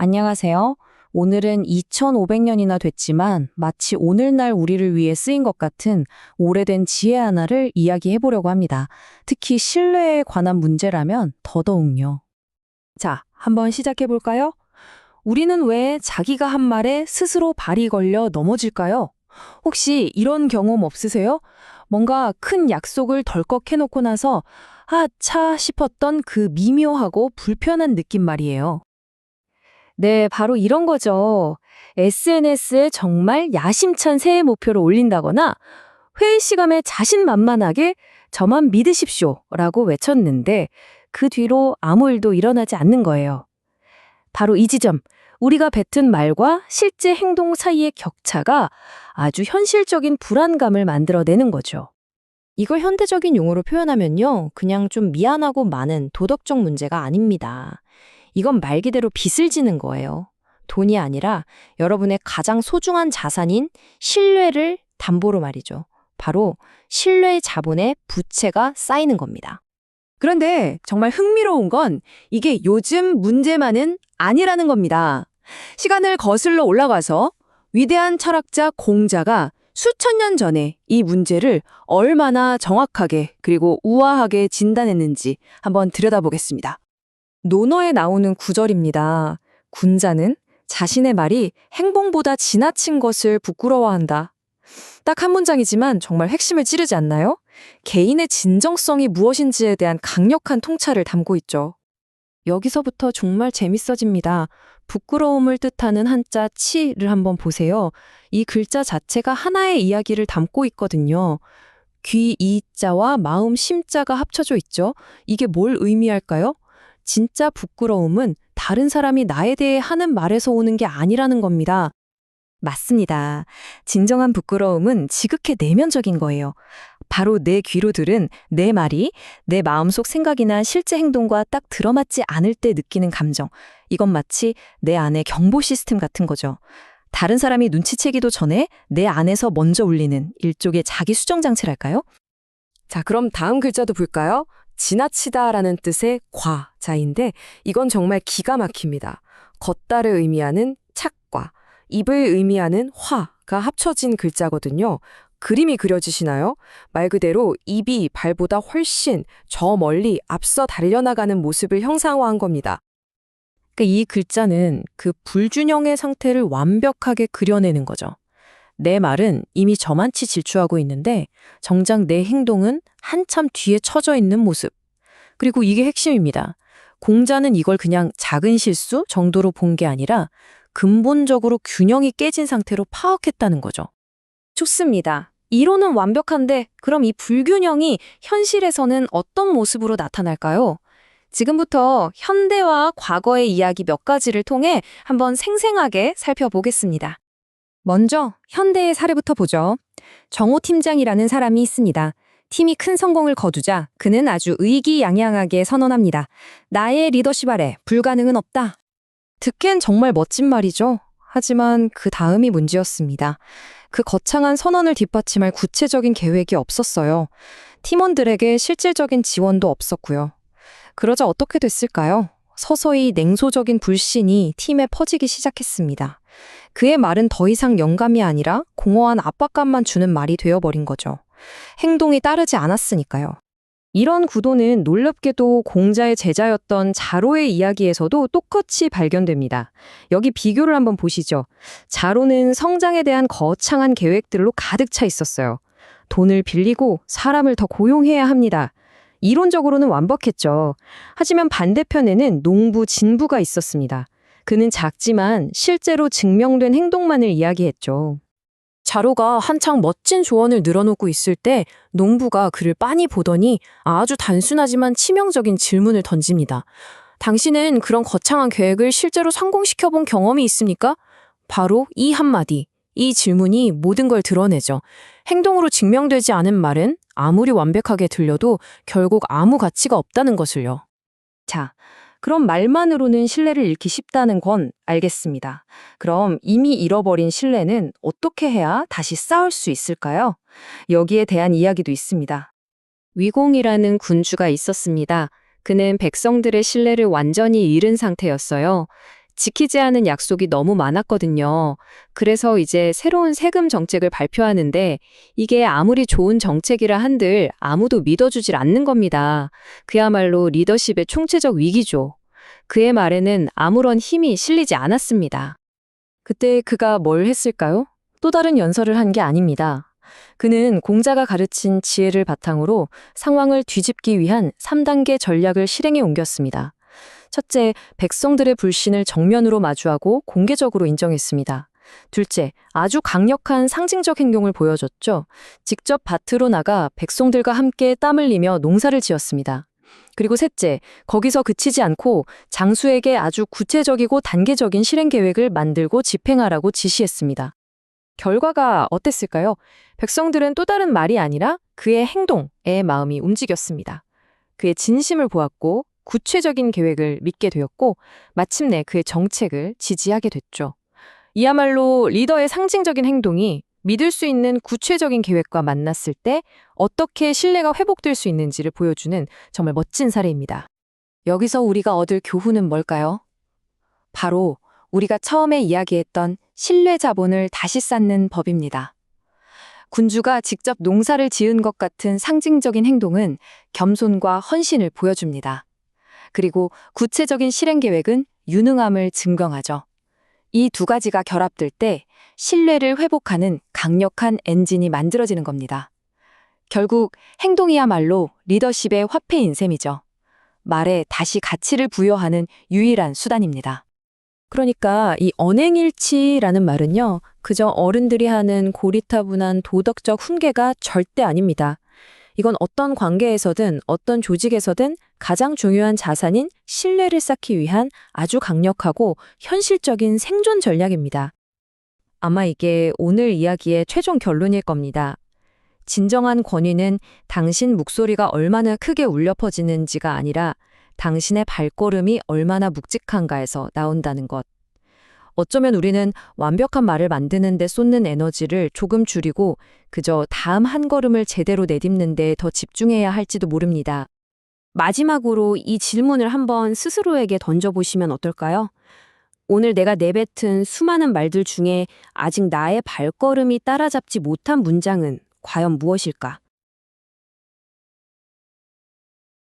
안녕하세요. 오늘은 2500년이나 됐지만 마치 오늘날 우리를 위해 쓰인 것 같은 오래된 지혜 하나를 이야기해 보려고 합니다. 특히 신뢰에 관한 문제라면 더더욱요. 자, 한번 시작해 볼까요? 우리는 왜 자기가 한 말에 스스로 발이 걸려 넘어질까요? 혹시 이런 경험 없으세요? 뭔가 큰 약속을 덜컥 해놓고 나서 차 싶었던 그 미묘하고 불편한 느낌 말이에요. 네, 바로 이런 거죠. SNS에 정말 야심찬 새해 목표를 올린다거나 회의 시간에 자신만만하게 저만 믿으십시오라고 외쳤는데 그 뒤로 아무 일도 일어나지 않는 거예요. 바로 이 지점, 우리가 뱉은 말과 실제 행동 사이의 격차가 아주 현실적인 불안감을 만들어내는 거죠. 이걸 현대적인 용어로 표현하면요, 그냥 좀 미안하고 많은 도덕적 문제가 아닙니다. 이건 말 그대로 빚을 지는 거예요. 돈이 아니라 여러분의 가장 소중한 자산인 신뢰를 담보로 말이죠. 바로 신뢰의 자본에 부채가 쌓이는 겁니다. 그런데 정말 흥미로운 건 이게 요즘 문제만은 아니라는 겁니다. 시간을 거슬러 올라가서 위대한 철학자 공자가 수천 년 전에 이 문제를 얼마나 정확하게 그리고 우아하게 진단했는지 한번 들여다보겠습니다. 논어에 나오는 구절입니다. 군자는 자신의 말이 행동보다 지나친 것을 부끄러워한다. 딱 한 문장이지만 정말 핵심을 찌르지 않나요? 개인의 진정성이 무엇인지에 대한 강력한 통찰을 담고 있죠. 여기서부터 정말 재밌어집니다. 부끄러움을 뜻하는 한자 치를 한번 보세요. 이 글자 자체가 하나의 이야기를 담고 있거든요. 귀 이자와 마음 심자가 합쳐져 있죠. 이게 뭘 의미할까요? 진짜 부끄러움은 다른 사람이 나에 대해 하는 말에서 오는 게 아니라는 겁니다. 맞습니다. 진정한 부끄러움은 지극히 내면적인 거예요. 바로 내 귀로 들은 내 말이 내 마음속 생각이나 실제 행동과 딱 들어맞지 않을 때 느끼는 감정. 이건 마치 내 안의 경보 시스템 같은 거죠. 다른 사람이 눈치채기도 전에 내 안에서 먼저 울리는 일종의 자기 수정 장치랄까요? 자, 그럼 다음 글자도 볼까요? 지나치다라는 뜻의 과자인데 이건 정말 기가 막힙니다. 걷다를 의미하는 착과 입을 의미하는 화가 합쳐진 글자거든요. 그림이 그려지시나요? 말 그대로 입이 발보다 훨씬 저 멀리 앞서 달려나가는 모습을 형상화한 겁니다. 이 글자는 그 불균형의 상태를 완벽하게 그려내는 거죠. 내 말은 이미 저만치 질주하고 있는데 정작 내 행동은 한참 뒤에 처져 있는 모습. 그리고 이게 핵심입니다. 공자는 이걸 그냥 작은 실수 정도로 본 게 아니라 근본적으로 균형이 깨진 상태로 파악했다는 거죠. 좋습니다. 이론은 완벽한데 그럼 이 불균형이 현실에서는 어떤 모습으로 나타날까요? 지금부터 현대와 과거의 이야기 몇 가지를 통해 한번 생생하게 살펴보겠습니다. 먼저 현대의 사례부터 보죠. 정호 팀장이라는 사람이 있습니다. 팀이 큰 성공을 거두자 그는 아주 의기양양하게 선언합니다. 나의 리더십 아래 불가능은 없다. 듣기엔 정말 멋진 말이죠. 하지만 그 다음이 문제였습니다. 그 거창한 선언을 뒷받침할 구체적인 계획이 없었어요. 팀원들에게 실질적인 지원도 없었고요. 그러자 어떻게 됐을까요? 서서히 냉소적인 불신이 팀에 퍼지기 시작했습니다. 그의 말은 더 이상 영감이 아니라 공허한 압박감만 주는 말이 되어버린 거죠. 행동이 따르지 않았으니까요. 이런 구도는 놀랍게도 공자의 제자였던 자로의 이야기에서도 똑같이 발견됩니다. 여기 비교를 한번 보시죠. 자로는 성장에 대한 거창한 계획들로 가득 차 있었어요. 돈을 빌리고 사람을 더 고용해야 합니다. 이론적으로는 완벽했죠. 하지만 반대편에는 농부 진부가 있었습니다. 그는 작지만 실제로 증명된 행동만을 이야기했죠. 자로가 한창 멋진 조언을 늘어놓고 있을 때 농부가 그를 빤히 보더니 아주 단순하지만 치명적인 질문을 던집니다. 당신은 그런 거창한 계획을 실제로 성공시켜본 경험이 있습니까? 바로 이 한마디, 이 질문이 모든 걸 드러내죠. 행동으로 증명되지 않은 말은 아무리 완벽하게 들려도 결국 아무 가치가 없다는 것을요. 자, 그럼 말만으로는 신뢰를 잃기 쉽다는 건 알겠습니다. 그럼 이미 잃어버린 신뢰는 어떻게 해야 다시 쌓을 수 있을까요? 여기에 대한 이야기도 있습니다. 위공이라는 군주가 있었습니다. 그는 백성들의 신뢰를 완전히 잃은 상태였어요. 지키지 않은 약속이 너무 많았거든요. 그래서 이제 새로운 세금 정책을 발표하는데 이게 아무리 좋은 정책이라 한들 아무도 믿어주질 않는 겁니다. 그야말로 리더십의 총체적 위기죠. 그의 말에는 아무런 힘이 실리지 않았습니다. 그때 그가 뭘 했을까요? 또 다른 연설을 한 게 아닙니다. 그는 공자가 가르친 지혜를 바탕으로 상황을 뒤집기 위한 3단계 전략을 실행에 옮겼습니다. 첫째, 백성들의 불신을 정면으로 마주하고 공개적으로 인정했습니다. 둘째, 아주 강력한 상징적 행동을 보여줬죠. 직접 밭으로 나가 백성들과 함께 땀을 흘리며 농사를 지었습니다. 그리고 셋째, 거기서 그치지 않고 장수에게 아주 구체적이고 단계적인 실행 계획을 만들고 집행하라고 지시했습니다. 결과가 어땠을까요? 백성들은 또 다른 말이 아니라 그의 행동에 마음이 움직였습니다. 그의 진심을 보았고 구체적인 계획을 믿게 되었고 마침내 그의 정책을 지지하게 됐죠. 이야말로 리더의 상징적인 행동이 믿을 수 있는 구체적인 계획과 만났을 때 어떻게 신뢰가 회복될 수 있는지를 보여주는 정말 멋진 사례입니다. 여기서 우리가 얻을 교훈은 뭘까요? 바로 우리가 처음에 이야기했던 신뢰 자본을 다시 쌓는 법입니다. 군주가 직접 농사를 지은 것 같은 상징적인 행동은 겸손과 헌신을 보여줍니다. 그리고 구체적인 실행 계획은 유능함을 증명하죠. 이 두 가지가 결합될 때 신뢰를 회복하는 강력한 엔진이 만들어지는 겁니다. 결국 행동이야말로 리더십의 화폐인 셈이죠. 말에 다시 가치를 부여하는 유일한 수단입니다. 그러니까 이 언행일치라는 말은요, 그저 어른들이 하는 고리타분한 도덕적 훈계가 절대 아닙니다. 이건 어떤 관계에서든 어떤 조직에서든 가장 중요한 자산인 신뢰를 쌓기 위한 아주 강력하고 현실적인 생존 전략입니다. 아마 이게 오늘 이야기의 최종 결론일 겁니다. 진정한 권위는 당신 목소리가 얼마나 크게 울려 퍼지는지가 아니라 당신의 발걸음이 얼마나 묵직한가에서 나온다는 것. 어쩌면 우리는 완벽한 말을 만드는 데 쏟는 에너지를 조금 줄이고 그저 다음 한 걸음을 제대로 내딛는 데 더 집중해야 할지도 모릅니다. 마지막으로 이 질문을 한번 스스로에게 던져보시면 어떨까요? 오늘 내가 내뱉은 수많은 말들 중에 아직 나의 발걸음이 따라잡지 못한 문장은 과연 무엇일까?